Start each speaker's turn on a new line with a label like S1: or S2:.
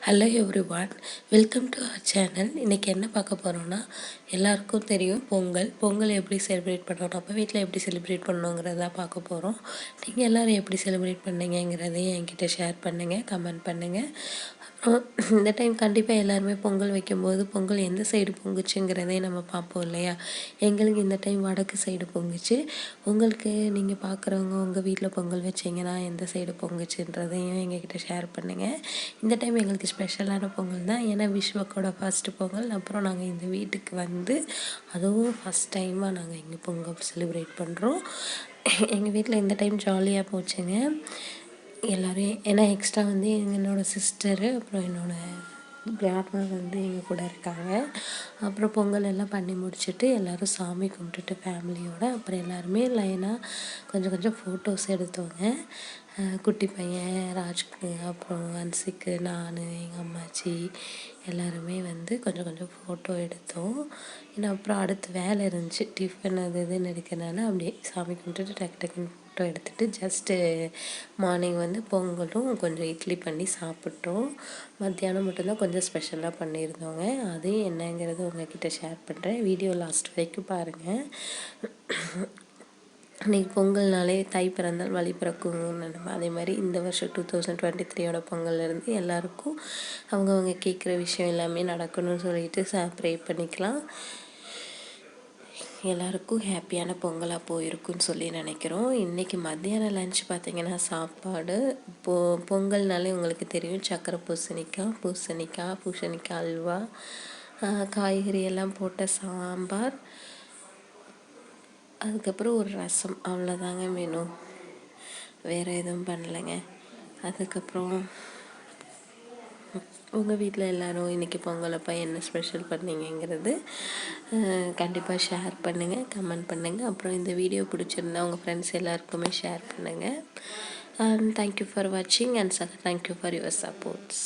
S1: Hello everyone, welcome to our channel. இன்றைக்கி என்ன பார்க்க போகிறோன்னா, எல்லாருக்கும் தெரியும் பொங்கல் எப்படி செலிப்ரேட் பண்ணணும், நம்ம வீட்டில் எப்படி செலிப்ரேட் பண்ணணுங்கிறத பார்க்க போகிறோம். நீங்கள் எல்லோரும் எப்படி செலிப்ரேட் பண்ணீங்கங்கிறதையும் என்கிட்ட ஷேர் பண்ணுங்கள், கமெண்ட் பண்ணுங்கள். அப்புறம் இந்த டைம் கண்டிப்பாக எல்லாருமே பொங்கல் வைக்கும்போது பொங்கல் எந்த சைடு பொங்குச்சுங்கிறதையும் நம்ம பார்ப்போம் இல்லையா. எங்களுக்கு இந்த டைம் வடக்கு சைடு பொங்குச்சு. உங்களுக்கு நீங்கள் பார்க்குறவங்க உங்கள் வீட்டில் பொங்கல் வச்சிங்கன்னா எந்த சைடு பொங்குச்சுன்றதையும் எங்ககிட்ட ஷேர் பண்ணுங்கள். இந்த டைம் எங்களுக்கு ஸ்பெஷலான பொங்கல் தான், ஏன்னா விஸ்வக்கோட ஃபஸ்ட்டு பொங்கல். அப்புறம் நாங்கள் இந்த வீட்டுக்கு வந்து அதுவும் ஃபஸ்ட் டைமாக நாங்கள் இங்கே பொங்கல் செலிப்ரேட் பண்ணுறோம். எங்கள் வீட்டில் இந்த டைம் ஜாலியாக போச்சுங்க. எல்லோரும் ஏன்னா எக்ஸ்ட்ரா வந்து என்னோடய சிஸ்டரு அப்புறம் என்னோடய கிராண்ட்மா வந்து எங்கள் கூட இருக்காங்க. அப்புறம் பொங்கல் எல்லாம் பண்ணி முடிச்சுட்டு எல்லோரும் சாமி கும்பிட்டுட்டு ஃபேமிலியோடு அப்புறம் எல்லாருமே லைனாக கொஞ்சம் ஃபோட்டோஸ் எடுத்தோங்க. குட்டி பையன் ராஜ்க்கு, அப்புறம் அன்சிக்கு, நான், எங்கள் அம்மாச்சி எல்லாருமே வந்து கொஞ்சம் ஃபோட்டோ எடுத்தோம். ஏன்னா அப்புறம் அடுத்து வேலை இருந்துச்சு, டிஃபன் அது இதுன்னு எடுக்கிறனால அப்படியே சாமி கும்பிட்டுட்டு டக்குன்னு ஃபோட்டோ எடுத்துகிட்டு ஜஸ்ட்டு மார்னிங் வந்து பொங்கலும் கொஞ்சம் இட்லி பண்ணி சாப்பிட்டோம். மத்தியானம் மட்டும்தான் கொஞ்சம் ஸ்பெஷலாக பண்ணியிருந்தோங்க. அது என்னங்கிறது உங்கள்கிட்ட ஷேர் பண்ணுறேன். வீடியோ லாஸ்ட் வரைக்கும் பாருங்கள். இன்றைக்கி பொங்கல்னாலே தை பிறந்தால் வழி பிறக்கும்னு நினைப்போம். அதே மாதிரி இந்த வருஷம் 2023 பொங்கல்லேருந்து எல்லாருக்கும் அவங்கவுங்க கேட்குற விஷயம் எல்லாமே நடக்கணும்னு சொல்லிட்டு ப்ரே பண்ணிக்கலாம். எல்லாருக்கும் ஹாப்பியான பொங்கலாக போயிருக்குன்னு சொல்லி நினைக்கிறோம். இன்றைக்கி மத்தியானம் லன்ச் பார்த்திங்கன்னா சாப்பாடு பொங்கல்னாலே உங்களுக்கு தெரியும், சக்கரை பூசணிக்காய் அல்வா, காய்கறி எல்லாம் போட்ட சாம்பார், அதுக்கப்புறம் ஒரு ரசம், அவ்வளோதாங்க மெனு. வேறு எதுவும் பண்ணலைங்க. அதுக்கப்புறம் உங்கள் வீட்டில் எல்லோரும் இன்றைக்கி பொங்கல் அப்போ என்ன ஸ்பெஷல் பண்ணீங்கிறது கண்டிப்பாக ஷேர் பண்ணுங்கள், கமெண்ட் பண்ணுங்கள். அப்புறம் இந்த வீடியோ பிடிச்சிருந்தா உங்கள் ஃப்ரெண்ட்ஸ் எல்லாருக்குமே ஷேர் பண்ணுங்கள். தேங்க்யூ ஃபார் வாட்சிங் and thank you for your supports.